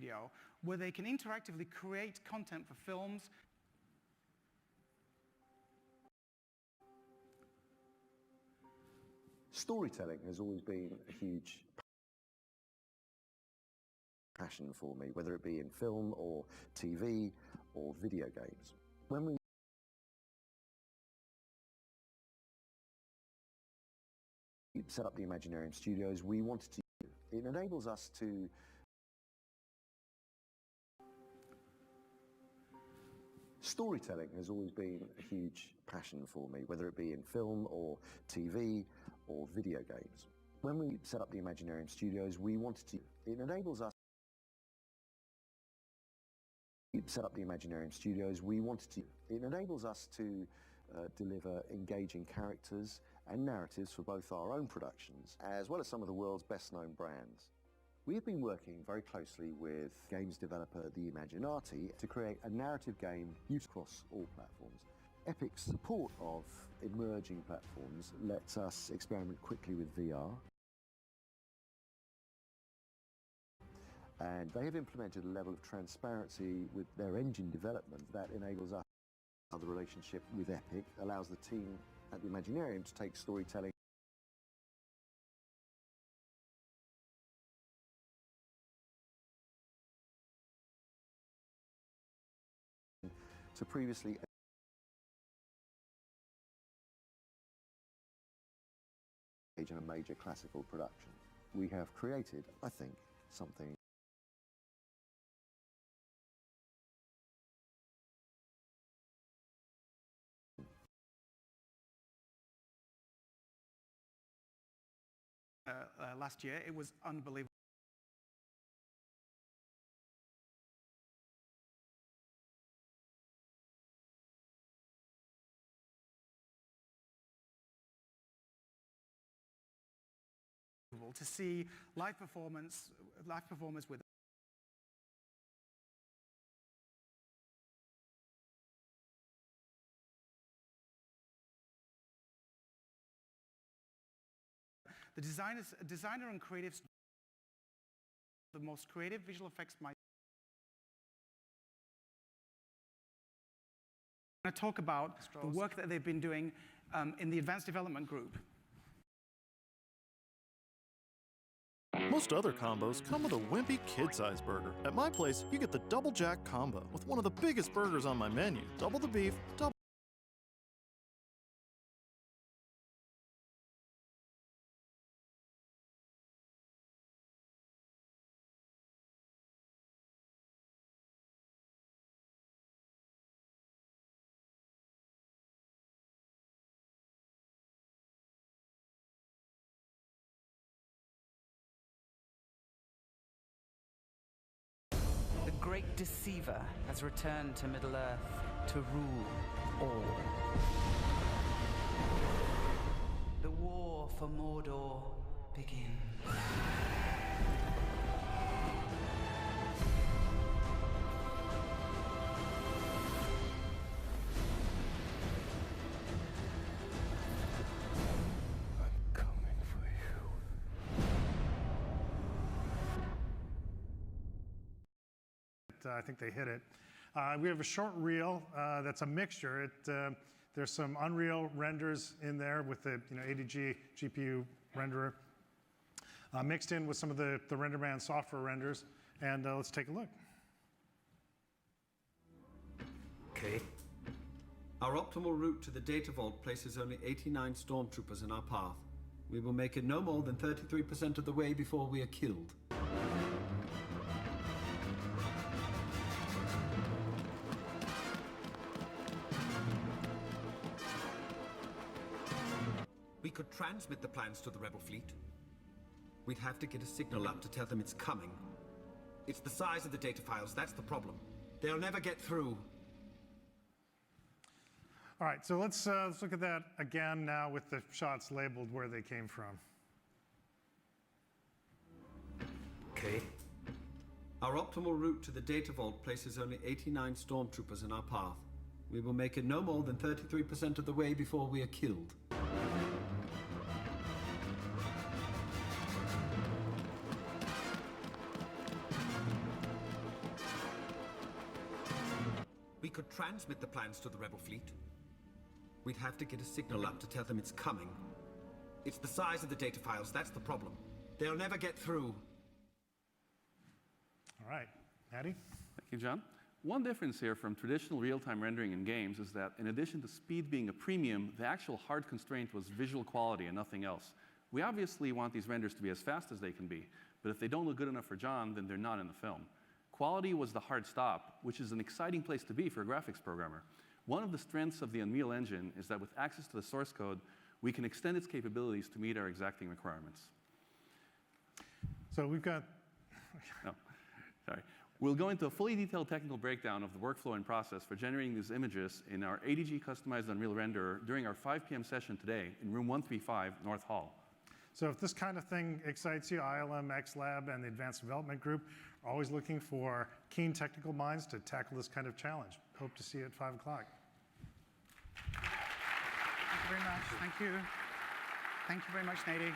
studio where they can interactively create content for films. Storytelling has always been a huge passion for me, whether it be in film or TV or video games. When we set up the Imaginarium Studios, we wanted to, it enables us to storytelling has always been a huge passion for me, whether it be in film or TV or video games. When we set up the Imaginarium Studios, we wanted to, it enables us set up the Imaginarium Studios, we wanted to, it enables us to deliver engaging characters and narratives for both our own productions as well as some of the world's best known brands. We have been working very closely with games developer the Imaginati to create a narrative game used across all platforms. Epic's support of emerging platforms lets us experiment quickly with VR. And they have implemented a level of transparency with their engine development that enables us. The relationship with Epic allows the team at the Imaginarium to take storytelling to previously in a major classical production. We have created, I think, something last year. It was unbelievable. To see live performers with the designer and creatives, the most creative visual effects might. I'm going to talk about the work that they've been doing in the advanced development group. Most other combos come with a wimpy kid-sized burger. At my place, you get the Double Jack combo with one of the biggest burgers on my menu. Double the beef, double. The great deceiver has returned to Middle-earth to rule all. The war for Mordor begins. I think they hit it. We have a short reel that's a mixture. There's some Unreal renders in there with the ADG GPU renderer mixed in with some of the RenderMan software renders, and let's take a look. Okay. Our optimal route to the data vault places only 89 stormtroopers in our path. We will make it no more than 33% of the way before we are killed. We could transmit the plans to the rebel fleet. We'd have to get a signal up to tell them it's coming. It's the size of the data files, that's the problem. They'll never get through. All right, so let's look at that again now with the shots labeled where they came from. Okay. Our optimal route to the data vault places only 89 stormtroopers in our path. We will make it no more than 33% of the way before we are killed. transmit the plans to the rebel fleet. We'd have to get a signal up to tell them it's coming. It's the size of the data files, that's the problem. They'll never get through. All right, Maddie? Thank you, John. One difference here from traditional real-time rendering in games is that in addition to speed being a premium, the actual hard constraint was visual quality and nothing else. We obviously want these renders to be as fast as they can be, but if they don't look good enough for John, then they're not in the film. Quality was the hard stop, which is an exciting place to be for a graphics programmer. One of the strengths of the Unreal Engine is that with access to the source code, we can extend its capabilities to meet our exacting requirements. So we've got, No, sorry. We'll go into a fully detailed technical breakdown of the workflow and process for generating these images in our ADG customized Unreal Renderer during our 5 p.m. session today in room 135, North Hall. so if this kind of thing excites you, ILM, XLab, and the Advanced Development Group are always looking for keen technical minds to tackle this kind of challenge. Hope to see you at 5 o'clock. Thank you very much. Thank you. Thank you very much, Nady.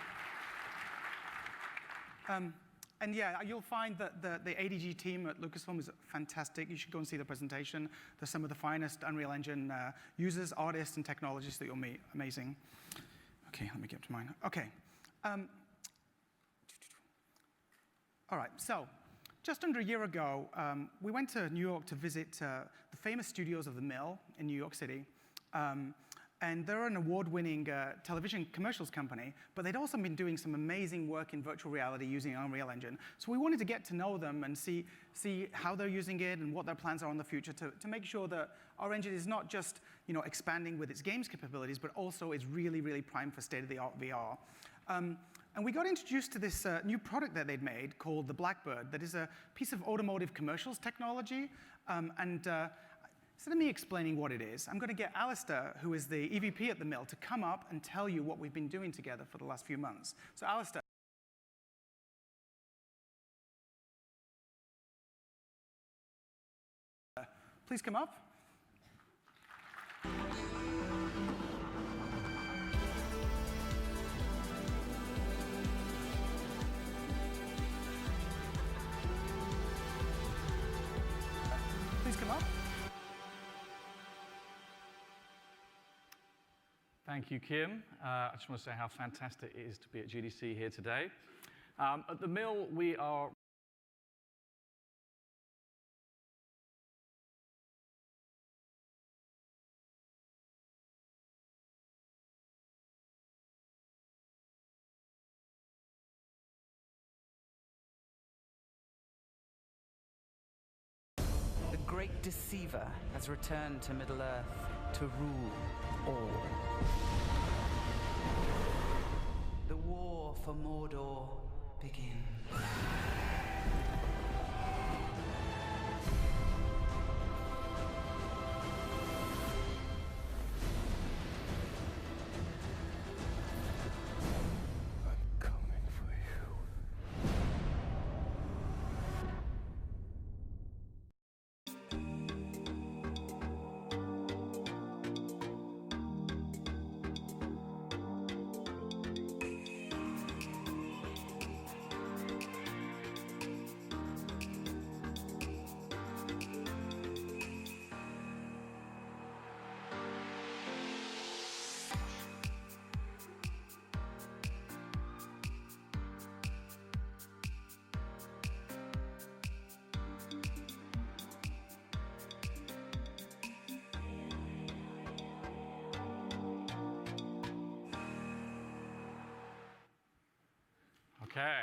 And yeah, you'll find that the ADG team at Lucasfilm is fantastic. You should go and see the presentation. They're some of the finest Unreal Engine users, artists, and technologists that you'll meet. Amazing. Okay, let me get to mine. Okay. All right, so just under a year ago, we went to New York to visit the famous studios of The Mill in New York City. And they're an award-winning television commercials company, but they'd also been doing some amazing work in virtual reality using Unreal Engine. So we wanted to get to know them and see how they're using it and what their plans are in the future to make sure that our engine is not just expanding with its games capabilities, but also is really, really primed for state-of-the-art VR. And we got introduced to this new product that they'd made called the Blackbird that is a piece of automotive commercials technology. Instead of me explaining what it is, I'm going to get Alistair, who is the EVP at The Mill, to come up and tell you what we've been doing together for the last few months. So Alistair. Please come up. Please come up. Thank you, Kim. I just want to say how fantastic it is to be at GDC here today. At The Mill, we are The great deceiver has returned to Middle-earth to rule all. The war for Mordor begins. okay.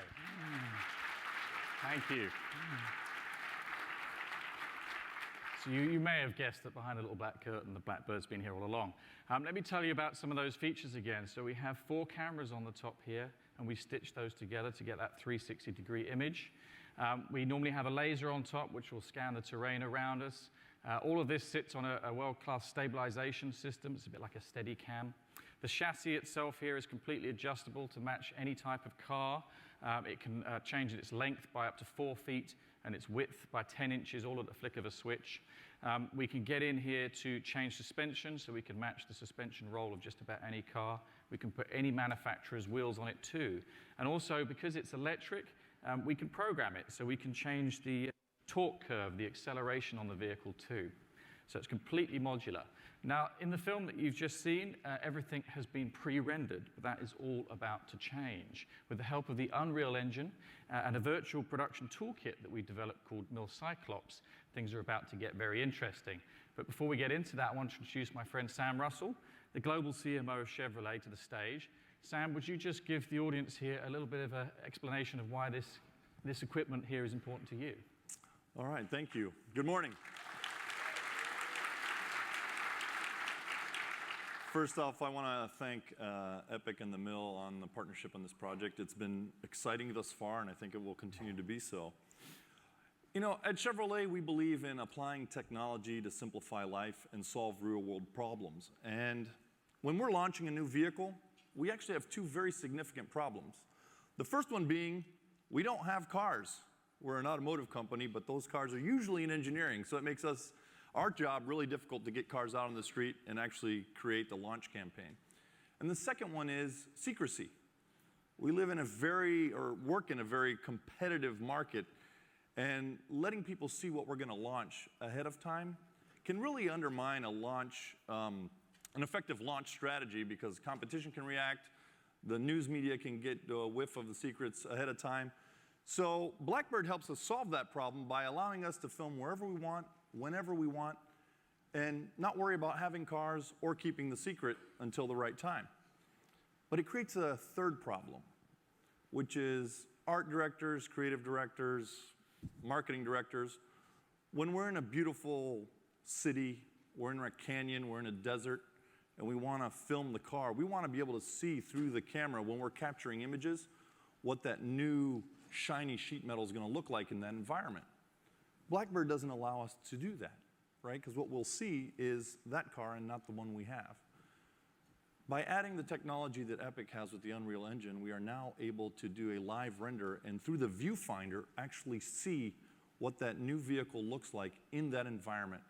Thank you. So you may have guessed that behind a little black curtain, the Blackbird's been here all along. Let me tell you about some of those features again. So we have 4 cameras on the top here, and we stitch those together to get that 360-degree image. We normally have a laser on top, which will scan the terrain around us. All of this sits on a world-class stabilization system. It's a bit like a Steadicam. The chassis itself here is completely adjustable to match any type of car. It can change its length by up to 4 feet and its width by 10 inches, all at the flick of a switch. We can get in here to change suspension, so we can match the suspension roll of just about any car. We can put any manufacturer's wheels on it too. And also, because it's electric, we can program it, so we can change the torque curve, the acceleration on the vehicle too. So it's completely modular. Now, in the film that you've just seen, everything has been pre-rendered, but that is all about to change. With the help of the Unreal Engine and a virtual production toolkit that we developed called MilCyclops, things are about to get very interesting. But before we get into that, I want to introduce my friend Sam Russell, the global CMO of Chevrolet, to the stage. Sam, would you just give the audience here a little bit of an explanation of why this equipment here is important to you? All right, thank you. Good morning. First off, I want to thank Epic and the Mill on the partnership on this project. It's been exciting thus far, and I think it will continue to be so. You know, at Chevrolet, we believe in applying technology to simplify life and solve real-world problems. And when we're launching a new vehicle, we actually have two very significant problems. The first one being, we don't have cars. We're an automotive company, but those cars are usually in engineering, so it makes our job really difficult to get cars out on the street and actually create the launch campaign. And the second one is secrecy. We live in work in a very competitive market, and letting people see what we're going to launch ahead of time can really undermine an effective launch strategy, because competition can react, the news media can get a whiff of the secrets ahead of time. So Blackbird helps us solve that problem by allowing us to film wherever we want, whenever we want, and not worry about having cars or keeping the secret until the right time. But it creates a third problem, which is art directors, creative directors, marketing directors. When we're in a beautiful city, we're in a canyon, we're in a desert, and we want to film the car, we want to be able to see through the camera when we're capturing images what that new shiny sheet metal is going to look like in that environment. Blackbird doesn't allow us to do that, right? Because what we'll see is that car and not the one we have. By adding the technology that Epic has with the Unreal Engine, we are now able to do a live render and through the viewfinder actually see what that new vehicle looks like in that environment.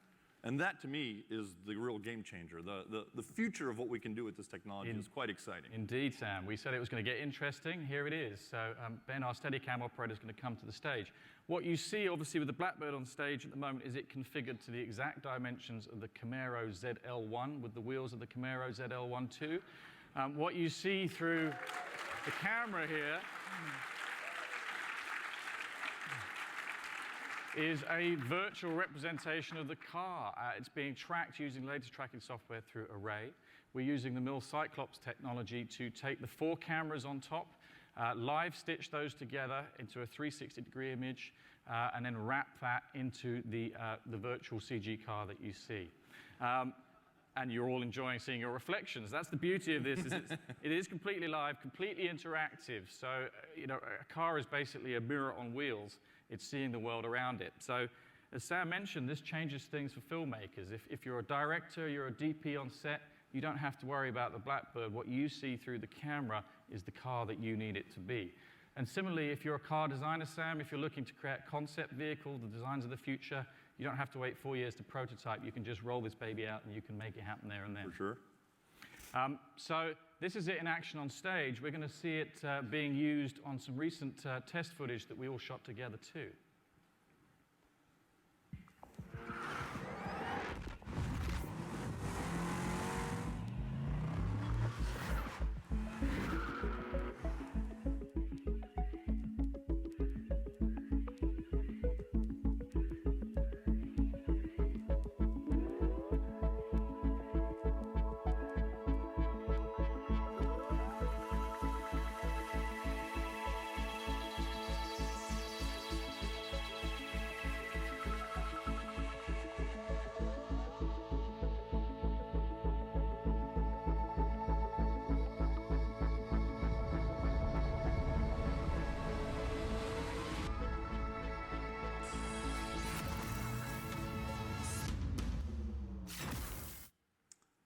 And that, to me, is the real game changer. The future of what we can do with this technology is quite exciting. Indeed, Sam. We said it was going to get interesting. Here it is. So Ben, our Steadicam operator, is going to come to the stage. What you see, obviously, with the Blackbird on stage at the moment is it configured to the exact dimensions of the Camaro ZL1 with the wheels of the Camaro ZL1 too. What you see through the camera here is a virtual representation of the car. It's being tracked using latest tracking software through Array. We're using the MilCyclops technology to take the 4 cameras on top, live stitch those together into a 360-degree image, and then wrap that into the virtual CG car that you see. And you're all enjoying seeing your reflections. That's the beauty of this. It is completely live, completely interactive. So, you know, a car is basically a mirror on wheels. It's seeing the world around it. So, as Sam mentioned, this changes things for filmmakers. If you're a director, you're a DP on set, you don't have to worry about the Blackbird. What you see through the camera is the car that you need it to be. And similarly, if you're a car designer, Sam, if you're looking to create a concept vehicle, the designs of the future, you don't have to wait 4 years to prototype. You can just roll this baby out and you can make it happen there and then. For sure. So this is it in action on stage. We're going to see it being used on some recent test footage that we all shot together too.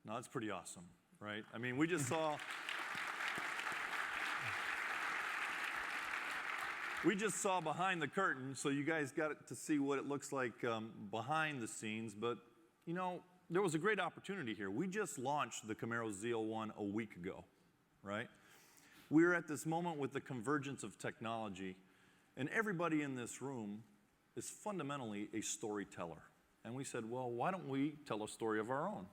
Now, that's pretty awesome, right? I mean, we just saw behind the curtain, so you guys got to see what it looks like behind the scenes. But, you know, there was a great opportunity here. We just launched the Camaro ZL1 a week ago, right? We're at this moment with the convergence of technology, and everybody in this room is fundamentally a storyteller. And we said, well, why don't we tell a story of our own?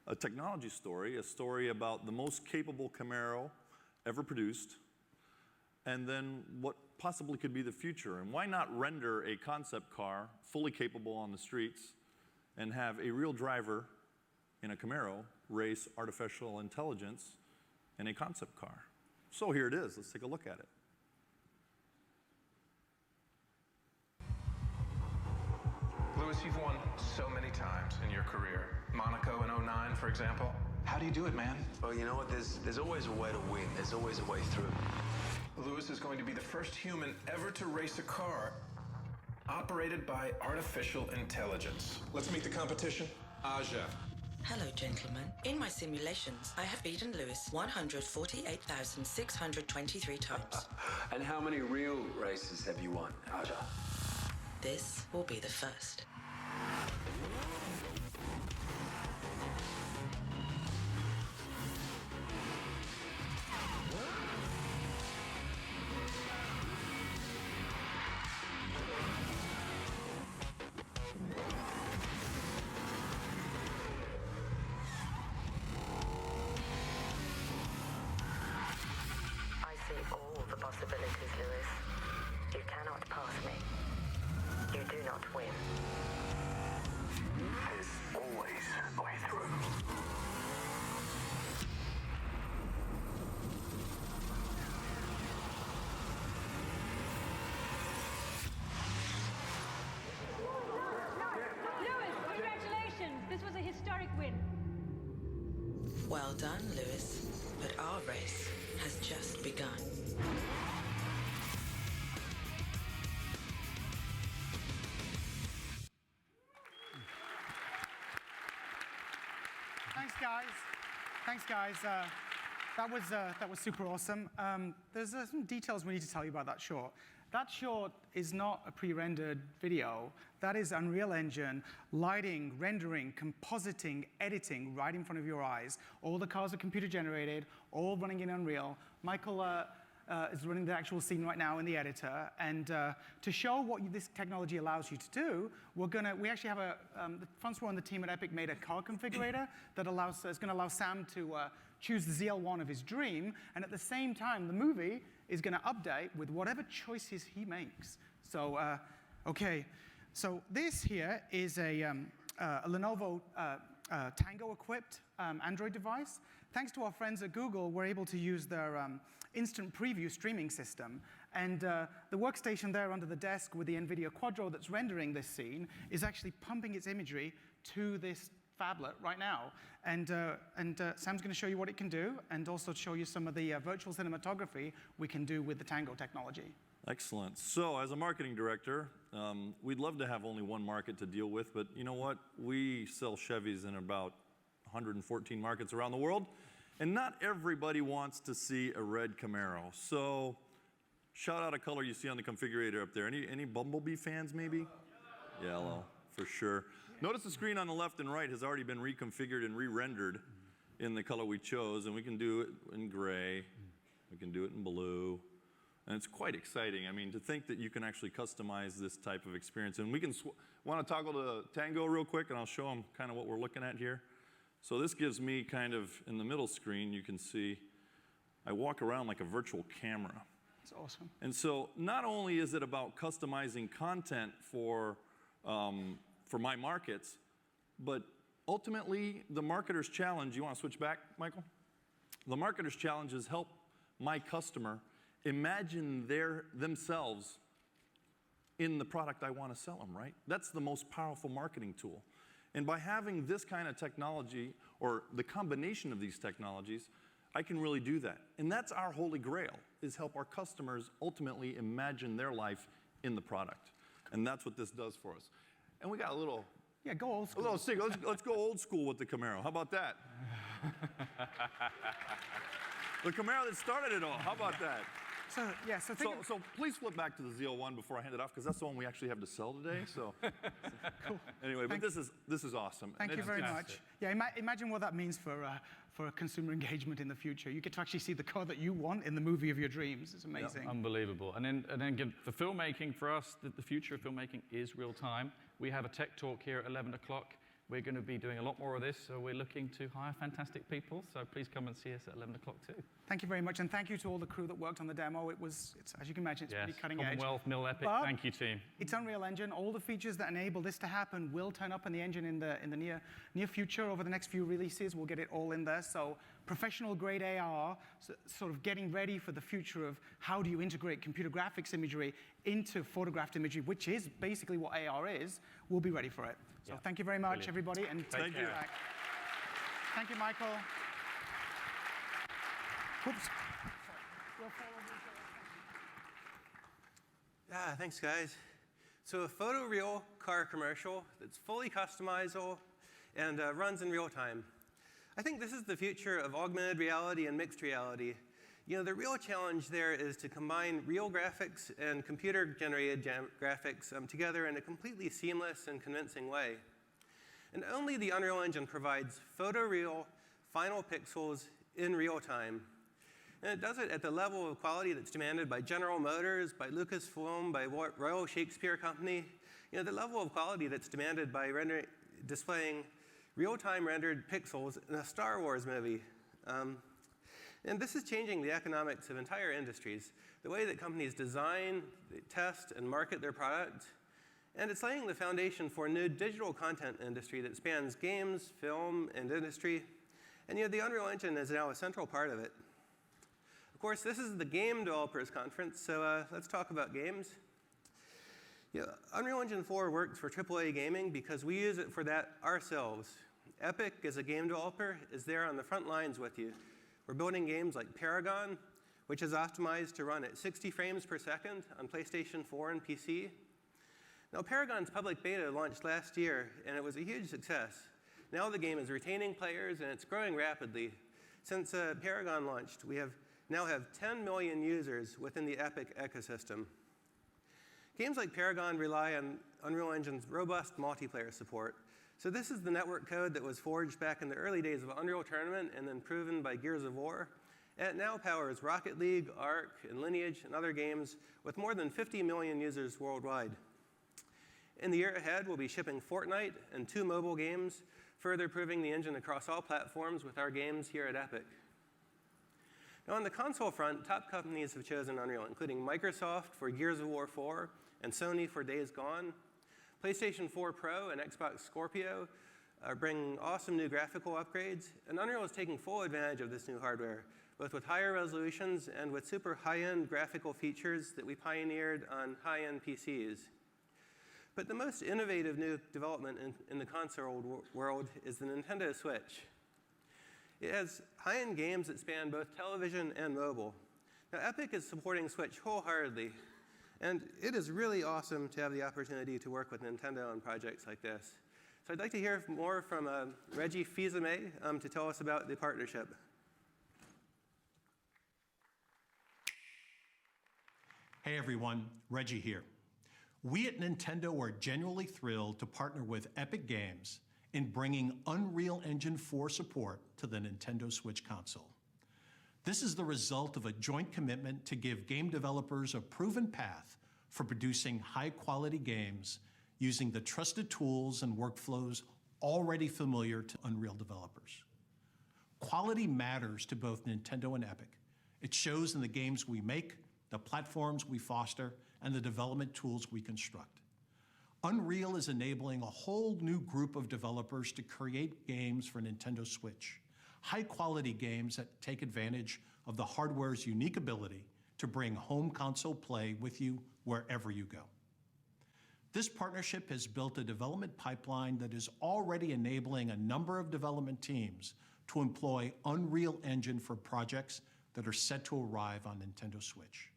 A technology story, a story about the most capable Camaro ever produced, and then what possibly could be the future. And why not render a concept car fully capable on the streets and have a real driver in a Camaro race artificial intelligence in a concept car? So here it is. Let's take a look at it. Lewis, you've won so many times in your career. Monaco in '09, for example. How do you do it, man? Well, you know what? There's always a way to win. There's always a way through. Lewis is going to be the first human ever to race a car operated by artificial intelligence. Let's meet the competition. Aja. Hello, gentlemen. In my simulations, I have beaten Lewis 148,623 times. And how many real races have you won, Aja? This will be the first. I see all the possibilities, Lewis. You cannot pass me. You do not win. There's always a way through. Lewis, congratulations. This was a historic win. Well done, Lewis. But our race has just begun. Thanks, guys. Thanks, guys. That was super awesome. There's some details we need to tell you about that short. That short is not a pre-rendered video. That is Unreal Engine, lighting, rendering, compositing, editing right in front of your eyes. All the cars are computer generated, all running in Unreal. Michael is running the actual scene right now in the editor. And to show what this technology allows you to do, we actually have the Francois and the team at Epic made a car configurator that is going to allow Sam to choose the ZL1 of his dream. And at the same time, the movie is going to update with whatever choices he makes. So, OK. So this here is a Lenovo Tango-equipped Android device. Thanks to our friends at Google, we're able to use their instant preview streaming system. And the workstation there under the desk with the NVIDIA Quadro that's rendering this scene is actually pumping its imagery to this phablet right now. And Sam's going to show you what it can do and also show you some of the virtual cinematography we can do with the Tango technology. Excellent. So as a marketing director, we'd love to have only one market to deal with, but you know what? We sell Chevys in about 114 markets around the world, and not everybody wants to see a red Camaro. So shout out a color you see on the configurator up there. Any Bumblebee fans maybe? Yellow, for sure. Notice the screen on the left and right has already been reconfigured and re-rendered in the color we chose, and we can do it in gray, we can do it in blue, and it's quite exciting. I mean, to think that you can actually customize this type of experience. And we can want to toggle to Tango real quick, and I'll show them kind of what we're looking at here. So this gives me kind of, in the middle screen, you can see I walk around like a virtual camera. That's awesome. And so not only is it about customizing content for my markets, but ultimately the marketer's challenge, you want to switch back, Michael? The marketer's challenge is help my customer imagine themselves in the product I want to sell them, right? That's the most powerful marketing tool. And by having this kind of technology, or the combination of these technologies, I can really do that. And that's our holy grail, is help our customers ultimately imagine their life in the product. And that's what this does for us. And we got a little... Yeah, go old school. A little single. Let's go old school with the Camaro. How about that? The Camaro that started it all. How about that? So please flip back to the ZL1 before I hand it off, because that's the one we actually have to sell today. So cool. Anyway, but this is awesome. Thank you very much. Yeah, imagine what that means for consumer engagement in the future. You get to actually see the car that you want in the movie of your dreams. It's amazing. Yeah, unbelievable. And then again, the filmmaking for us, the future of filmmaking is real time. We have a tech talk here at 11 o'clock. We're going to be doing a lot more of this, so we're looking to hire fantastic people. So please come and see us at 11 o'clock too. Thank you very much, and thank you to all the crew that worked on the demo. It's as you can imagine, it's pretty cutting edge. Commonwealth, Mill, Epic, But thank you, team. It's Unreal Engine. All the features that enable this to happen will turn up in the engine in the near future. Over the next few releases, we'll get it all in there. So professional grade AR, sort of getting ready for the future of how do you integrate computer graphics imagery into photographed imagery, which is basically what AR is. We'll be ready for it. So thank you very much, everybody, and Thank you. Back. Thank you, Michael. Whoops. Thanks, guys. So a photoreal car commercial that's fully customizable and runs in real time. I think this is the future of augmented reality and mixed reality. You know, the real challenge there is to combine real graphics and computer-generated graphics together in a completely seamless and convincing way. And only the Unreal Engine provides photoreal final pixels in real time. And it does it at the level of quality that's demanded by General Motors, by Lucasfilm, by Royal Shakespeare Company. You know, the level of quality that's demanded by displaying real-time rendered pixels in a Star Wars movie. And this is changing the economics of entire industries, the way that companies design, test, and market their product. And it's laying the foundation for a new digital content industry that spans games, film, and industry. And the Unreal Engine is now a central part of it. Of course, this is the Game Developers Conference, so let's talk about games. Unreal Engine 4 works for AAA gaming because we use it for that ourselves. Epic, as a game developer, is there on the front lines with you. We're building games like Paragon, which is optimized to run at 60 frames per second on PlayStation 4 and PC. Now, Paragon's public beta launched last year, and it was a huge success. Now the game is retaining players, and it's growing rapidly. Since Paragon launched, we now have 10 million users within the Epic ecosystem. Games like Paragon rely on Unreal Engine's robust multiplayer support. So this is the network code that was forged back in the early days of Unreal Tournament and then proven by Gears of War. And it now powers Rocket League, Ark, and Lineage, and other games with more than 50 million users worldwide. In the year ahead, we'll be shipping Fortnite and 2 mobile games, further proving the engine across all platforms with our games here at Epic. Now, on the console front, top companies have chosen Unreal, including Microsoft for Gears of War 4 and Sony for Days Gone. PlayStation 4 Pro and Xbox Scorpio are bringing awesome new graphical upgrades, and Unreal is taking full advantage of this new hardware, both with higher resolutions and with super high-end graphical features that we pioneered on high-end PCs. But the most innovative new development in the console world is the Nintendo Switch. It has high-end games that span both television and mobile. Now, Epic is supporting Switch wholeheartedly, and it is really awesome to have the opportunity to work with Nintendo on projects like this. So I'd like to hear more from Reggie Fils-Aimé to tell us about the partnership. Hey everyone, Reggie here. We at Nintendo are genuinely thrilled to partner with Epic Games in bringing Unreal Engine 4 support to the Nintendo Switch console. This is the result of a joint commitment to give game developers a proven path for producing high-quality games using the trusted tools and workflows already familiar to Unreal developers. Quality matters to both Nintendo and Epic. It shows in the games we make, the platforms we foster, and the development tools we construct. Unreal is enabling a whole new group of developers to create games for Nintendo Switch. High-quality games that take advantage of the hardware's unique ability to bring home console play with you wherever you go. This partnership has built a development pipeline that is already enabling a number of development teams to employ Unreal Engine for projects that are set to arrive on Nintendo Switch.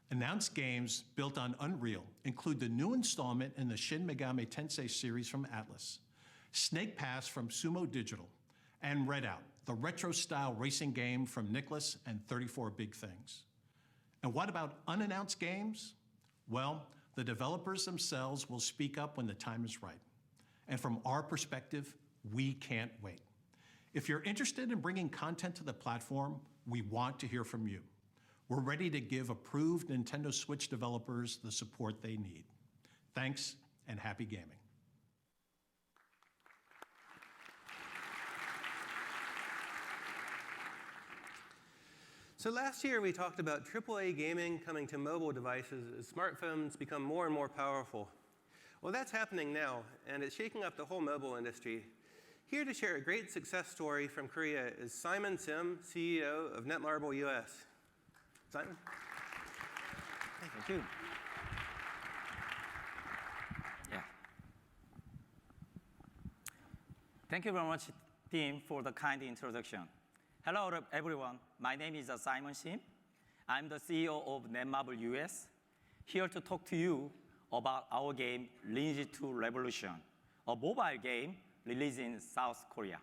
Announced games built on Unreal include the new installment in the Shin Megami Tensei series from Atlas, Snake Pass from Sumo Digital, and Redout, the retro-style racing game from Nicholas and 34 Big Things. And what about unannounced games? Well, the developers themselves will speak up when the time is right. And from our perspective, we can't wait. If you're interested in bringing content to the platform, we want to hear from you. We're ready to give approved Nintendo Switch developers the support they need. Thanks, and happy gaming. So last year we talked about AAA gaming coming to mobile devices as smartphones become more and more powerful. Well, that's happening now, and it's shaking up the whole mobile industry. Here to share a great success story from Korea is Simon Sim, CEO of Netmarble US. Simon? Thank you. Yeah. Thank you very much, team, for the kind introduction. Hello, everyone. My name is Simon Sim. I'm the CEO of Netmarble US, here to talk to you about our game, Lineage 2 Revolution, a mobile game released in South Korea.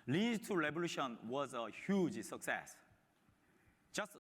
Lineage 2 Revolution was a huge success. Just